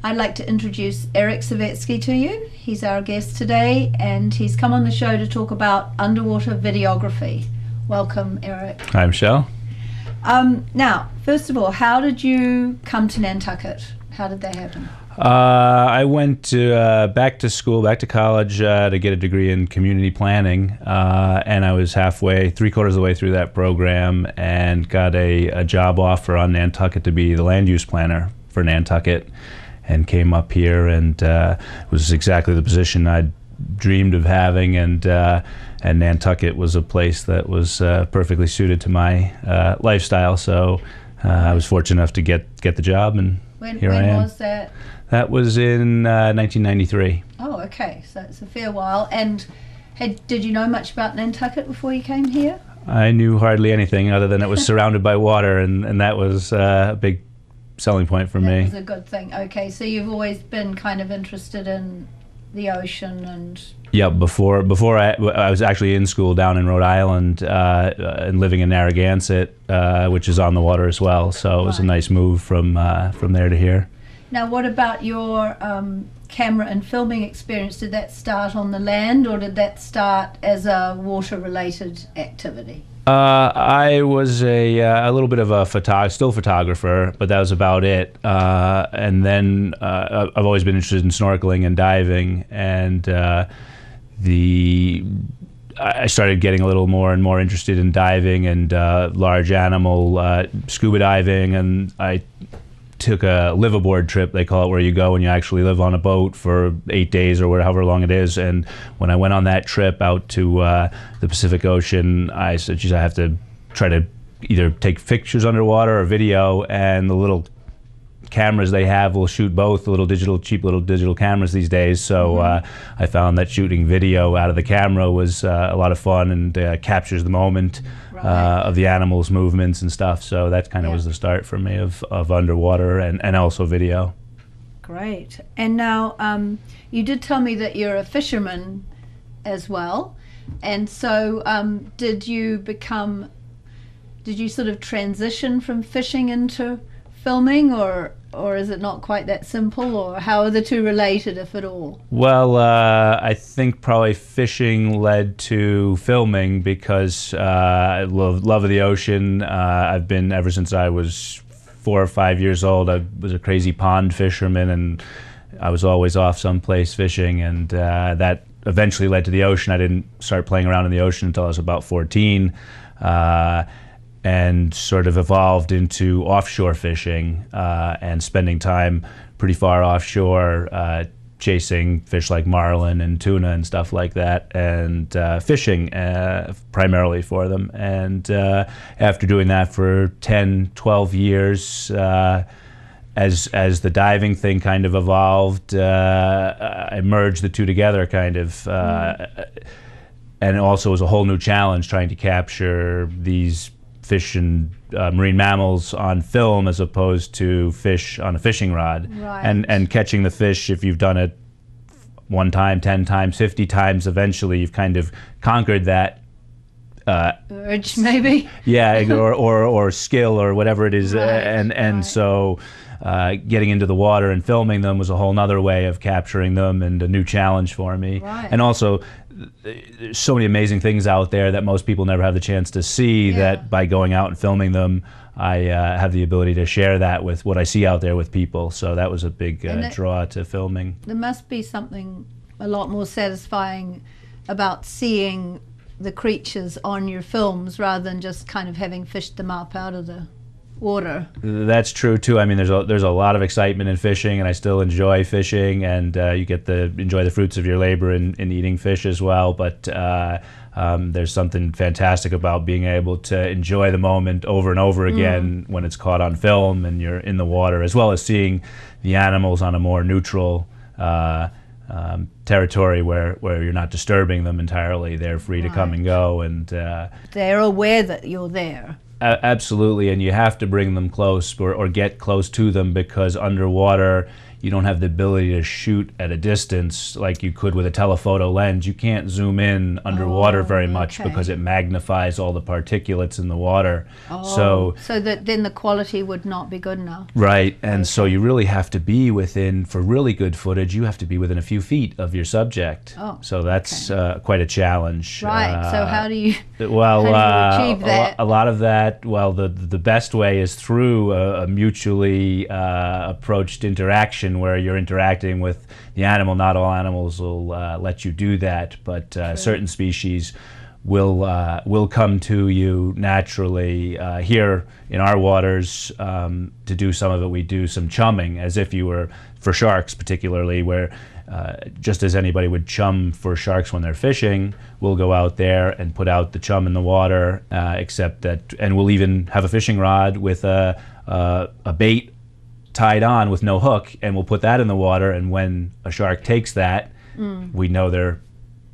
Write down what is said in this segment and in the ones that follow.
I'd like to introduce Eriksavetsky to you. He's our guest today, and he's come on the show to talk about underwater videography. Welcome, Erik. Hi, Michelle. Now, first of all, how did you come to Nantucket? How did that happen? I went to back to college to get a degree in community planning, and I was three-quarters of the way through that program, and got a job offer on Nantucket to be the land use planner for Nantucket, and came up here, and it was exactly the position I'd dreamed of having, and Nantucket was a place that was perfectly suited to my lifestyle. So I was fortunate enough to get the job, and here I am. When was that? That was in 1993. Oh, okay. So it's a fair while. And did you know much about Nantucket before you came here? I knew hardly anything other than it was surrounded by water, and that was a big selling point for me. That was a good thing. Okay, so you've always been kind of interested in the ocean and... Yeah, before I was actually in school down in Rhode Island and living in Narragansett, which is on the water as well. So it was a nice move from there to here. Now, what about your camera and filming experience? Did that start on the land, or did that start as a water-related activity? I was a little bit of a still photographer, but that was about it. And then I've always been interested in snorkeling and diving, and I started getting a little more and more interested in diving and large animal scuba diving, and I took a live-aboard trip, they call it, where you go and you actually live on a boat for 8 days or however long it is. And when I went on that trip out to the Pacific Ocean, I said, geez, I have to try to either take pictures underwater or video, and the little cameras they have will shoot both, the cheap little digital cameras these days. So I found that shooting video out of the camera was a lot of fun, and captures the moment of the animals' movements and stuff. So that kind of was the start for me of underwater and also video. Great. And now you did tell me that you're a fisherman as well, and so did you sort of transition from fishing into filming, or is it not quite that simple, or how are the two related, if at all? Well, I think probably fishing led to filming, because I love of the ocean. I've been, ever since I was 4 or 5 years old, I was a crazy pond fisherman, and I was always off someplace fishing, and that eventually led to the ocean. I didn't start playing around in the ocean until I was about 14. And sort of evolved into offshore fishing and spending time pretty far offshore, chasing fish like marlin and tuna and stuff like that, and fishing primarily for them. And after doing that for 10, 12 years, as the diving thing kind of evolved, I merged the two together kind of. And also it was a whole new challenge trying to capture these fish and marine mammals on film as opposed to fish on a fishing rod. Right. And catching the fish, if you've done it 1 time, 10 times, 50 times, eventually you've kind of conquered that urge, maybe. Yeah, or skill or whatever it is. Right. So getting into the water and filming them was a whole nother way of capturing them, and a new challenge for me. Right. And also, there's so many amazing things out there that most people never have the chance to see, that by going out and filming them, I have the ability to share that with what I see out there with people. So that was a big draw to filming. There must be something a lot more satisfying about seeing the creatures on your films rather than just kind of having fished them up out of the water. That's true too. I mean, there's a lot of excitement in fishing, and I still enjoy fishing, and you get to enjoy the fruits of your labor in eating fish as well. But there's something fantastic about being able to enjoy the moment over and over again when it's caught on film and you're in the water, as well as seeing the animals on a more neutral territory where you're not disturbing them entirely. They're free to come and go, and they're aware that you're there. Absolutely, and you have to bring them close or get close to them, because underwater you don't have the ability to shoot at a distance like you could with a telephoto lens. You can't zoom in underwater very much because it magnifies all the particulates in the water. So that then the quality would not be good enough. Right, and so you really have to be within, for really good footage, you have to be within a few feet of your subject. So that's quite a challenge. Right, so how do you, well, how do you achieve that? A lot of that, well, the best way is through a mutually approached interaction where you're interacting with the animal. Not all animals will let you do that, but certain species will come to you naturally. Here in our waters, to do some of it, we do some chumming, as if you were, for sharks particularly, where just as anybody would chum for sharks when they're fishing, we'll go out there and put out the chum in the water, except that, and we'll even have a fishing rod with a bait tied on with no hook, and we'll put that in the water, and when a shark takes that, we know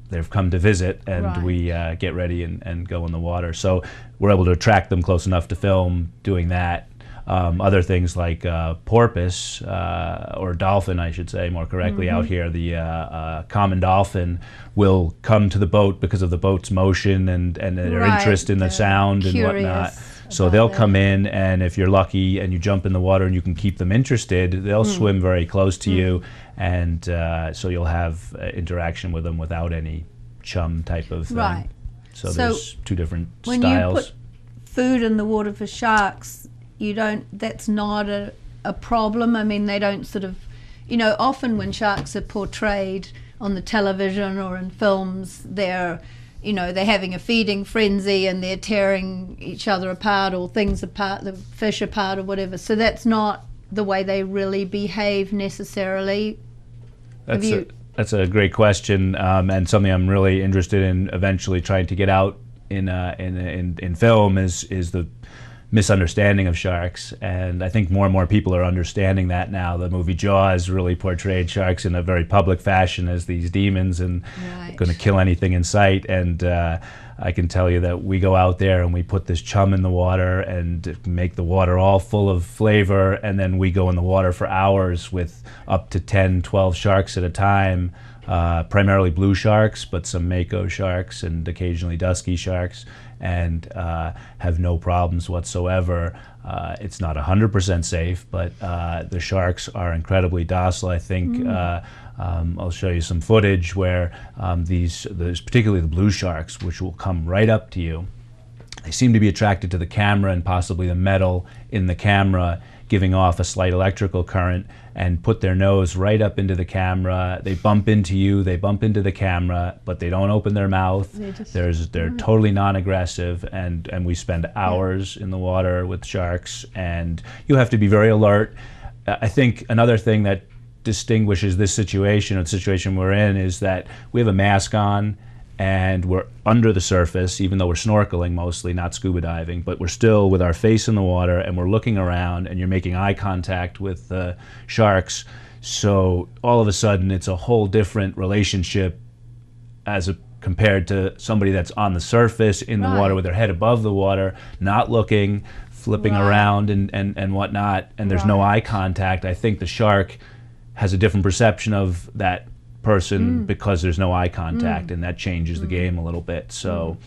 they've come to visit, and we get ready and go in the water. So we're able to attract them close enough to film doing that. Other things like porpoise, or dolphin, I should say more correctly, out here, the common dolphin will come to the boat because of the boat's motion and their interest in the sound and whatnot. So they'll come in, and if you're lucky and you jump in the water and you can keep them interested, they'll swim very close to you, and so you'll have interaction with them without any chum type of thing. Right. So there's two different styles. When you put food in the water for sharks, that's not a problem. I mean, they don't sort of, often when sharks are portrayed on the television or in films, they're having a feeding frenzy and they're tearing each other apart or things apart, the fish apart or whatever. So that's not the way they really behave necessarily. That's a great question, and something I'm really interested in eventually trying to get out in film is the misunderstanding of sharks, and I think more and more people are understanding that now. The movie Jaws really portrayed sharks in a very public fashion as these demons and going to kill anything in sight, and I can tell you that we go out there and we put this chum in the water and make the water all full of flavor, and then we go in the water for hours with up to 10, 12 sharks at a time, primarily blue sharks, but some mako sharks and occasionally dusky sharks, and have no problems whatsoever. It's not 100% safe, but the sharks are incredibly docile. I think I'll show you some footage where particularly the blue sharks, which will come right up to you. They seem to be attracted to the camera and possibly the metal in the camera, giving off a slight electrical current, and put their nose right up into the camera. They bump into you, they bump into the camera, but they don't open their mouth. They're totally non-aggressive, and we spend hours in the water with sharks, and you have to be very alert. I think another thing that distinguishes this situation, or the situation we're in, is that we have a mask on, and we're under the surface, even though we're snorkeling mostly, not scuba diving, but we're still with our face in the water, and we're looking around, and you're making eye contact with the sharks. So all of a sudden, it's a whole different relationship compared to somebody that's on the surface in the water with their head above the water, not looking, flipping around and whatnot, and there's no eye contact. I think the shark has a different perception of that person because there's no eye contact, and that changes the game a little bit. So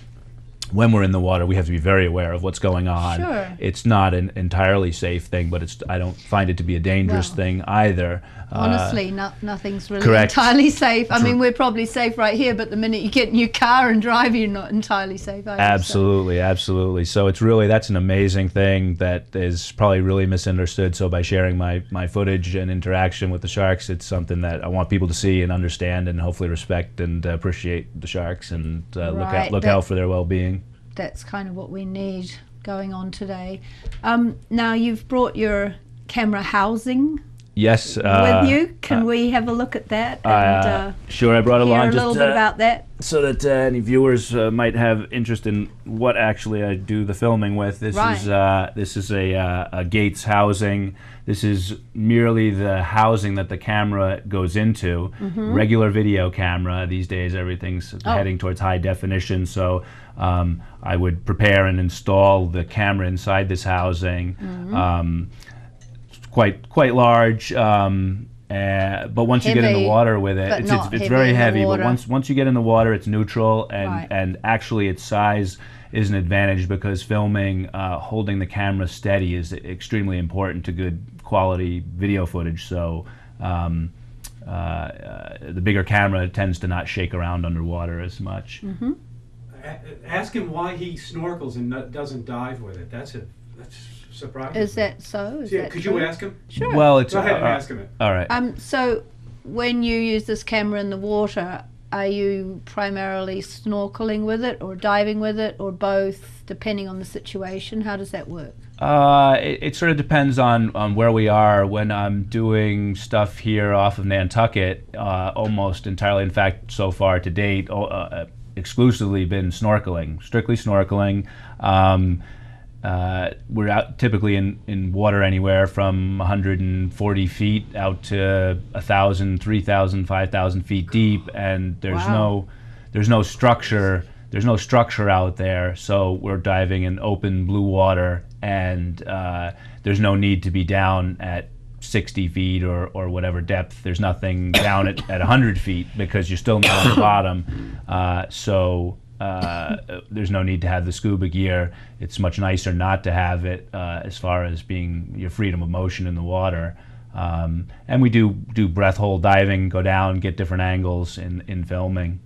when we're in the water, we have to be very aware of what's going on. It's not an entirely safe thing, but I don't find it to be a dangerous thing either. Honestly, nothing's really entirely safe. I mean, we're probably safe right here, but the minute you get in your car and drive, you're not entirely safe either. Absolutely. So that's an amazing thing that is probably really misunderstood. So by sharing my footage and interaction with the sharks, it's something that I want people to see and understand, and hopefully respect and appreciate the sharks, and look out for their well-being. That's kind of what we need going on today. Now, you've brought your camera housing Yes. with you. Can we have a look at that and sure, I brought hear along a little bit about that? so that any viewers might have interest in what actually I do the filming with. This is a Gates housing. This is merely the housing that the camera goes into. Regular video camera. These days, everything's heading towards high definition. So I would prepare and install the camera inside this housing. Quite large, but once you get in the water with it, it's very heavy. But once you get in the water, it's neutral, and actually its size is an advantage because filming, holding the camera steady is extremely important to good quality video footage. So the bigger camera tends to not shake around underwater as much. Ask him why he snorkels and doesn't dive with it. That's surprising. Is that so? Could you ask him? Sure. Well, it's go ahead and ask him it. All right. So when you use this camera in the water, are you primarily snorkeling with it or diving with it or both, depending on the situation? How does that work? It sort of depends on where we are. When I'm doing stuff here off of Nantucket, almost entirely, in fact, so far to date, exclusively been snorkeling, strictly snorkeling. We're out typically in water anywhere from 140 feet out to 1,000, 3,000, 5,000 feet deep, and there's no structure. There's no structure out there, so we're diving in open blue water, and there's no need to be down at 60 feet or whatever depth. There's nothing down at 100 feet because you're still not on the bottom. So there's no need to have the scuba gear. It's much nicer not to have it as far as being your freedom of motion in the water. And we do breath hold diving, go down, get different angles in filming.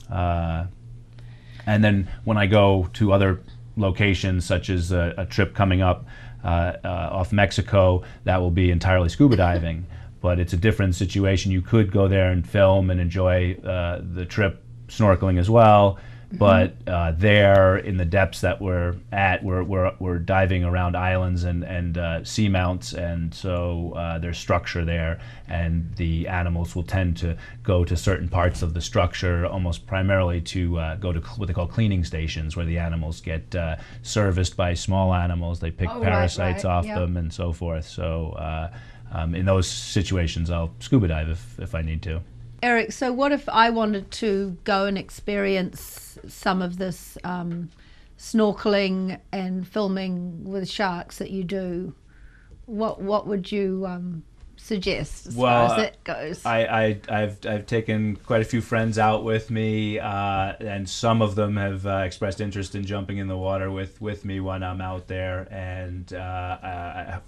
And then when I go to other locations, such as a trip coming up off Mexico, that will be entirely scuba diving. But it's a different situation. You could go there and film and enjoy the trip snorkeling as well. But there, in the depths that we're at, we're diving around islands and seamounts, and so there's structure there, and the animals will tend to go to certain parts of the structure, almost primarily to go to what they call cleaning stations, where the animals get serviced by small animals. They pick parasites off them and so forth. So in those situations, I'll scuba dive if I need to. Erik, so what if I wanted to go and experience some of this snorkeling and filming with sharks that you do? What would you suggest as far as that goes? I've taken quite a few friends out with me, and some of them have expressed interest in jumping in the water with me when I'm out there, and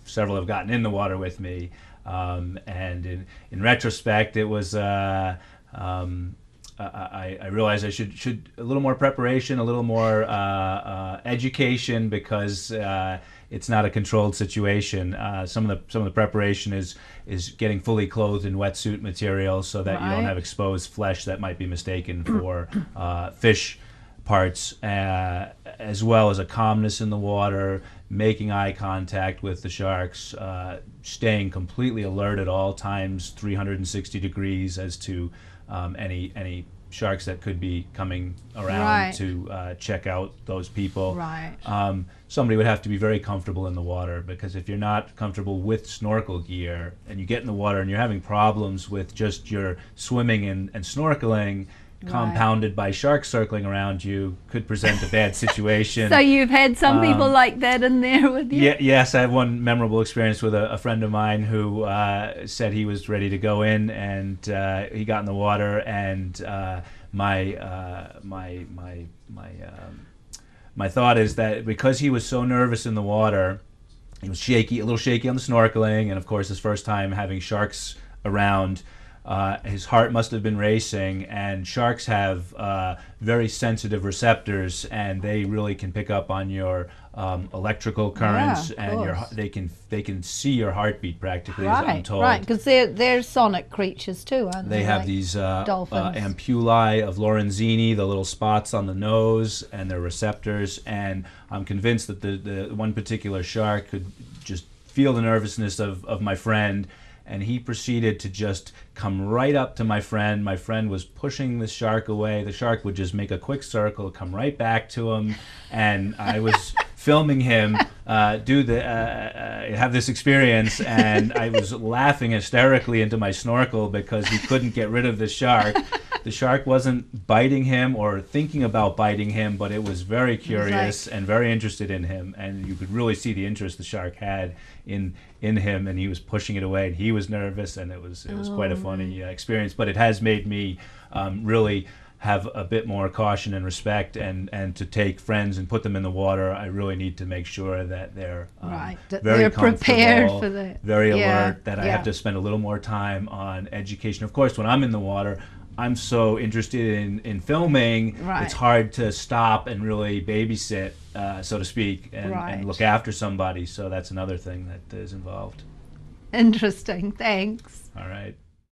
several have gotten in the water with me. And in retrospect, it was I realized I should a little more preparation, a little more education, because it's not a controlled situation. Some of the preparation is getting fully clothed in wetsuit material so that you don't have exposed flesh that might be mistaken for fish parts, as well as a calmness in the water, making eye contact with the sharks, staying completely alert at all times, 360 degrees as to any sharks that could be coming around to check out those people. Somebody would have to be very comfortable in the water, because if you're not comfortable with snorkel gear and you get in the water and you're having problems with just your swimming and snorkeling, compounded by sharks circling around you, could present a bad situation. So you've had some people like that in there with you? Yes, I have one memorable experience with a friend of mine who said he was ready to go in, and he got in the water, and my thought is that because he was so nervous in the water, he was a little shaky on the snorkeling, and of course his first time having sharks around, his heart must have been racing, and sharks have very sensitive receptors, and they really can pick up on your electrical currents, and they can see your heartbeat practically, as I'm told. Right, because they're sonic creatures too, aren't they? They have like these ampullae of Lorenzini, the little spots on the nose, and their receptors, and I'm convinced that the one particular shark could just feel the nervousness of my friend, and he proceeded to just come right up to my friend. My friend was pushing the shark away. The shark would just make a quick circle, come right back to him, and I was filming him have this experience, and I was laughing hysterically into my snorkel because he couldn't get rid of the shark. The shark wasn't biting him or thinking about biting him, but it was very curious and very interested in him, and you could really see the interest the shark had in him, and he was pushing it away, and he was nervous, and it was quite a funny experience. But it has made me really have a bit more caution and respect, and to take friends and put them in the water, I really need to make sure that they're that very they're comfortable, prepared for that. very alert, that I have to spend a little more time on education. Of course, when I'm in the water, I'm so interested in filming, it's hard to stop and really babysit, so to speak, and look after somebody. So that's another thing that is involved. Interesting. Thanks. All right.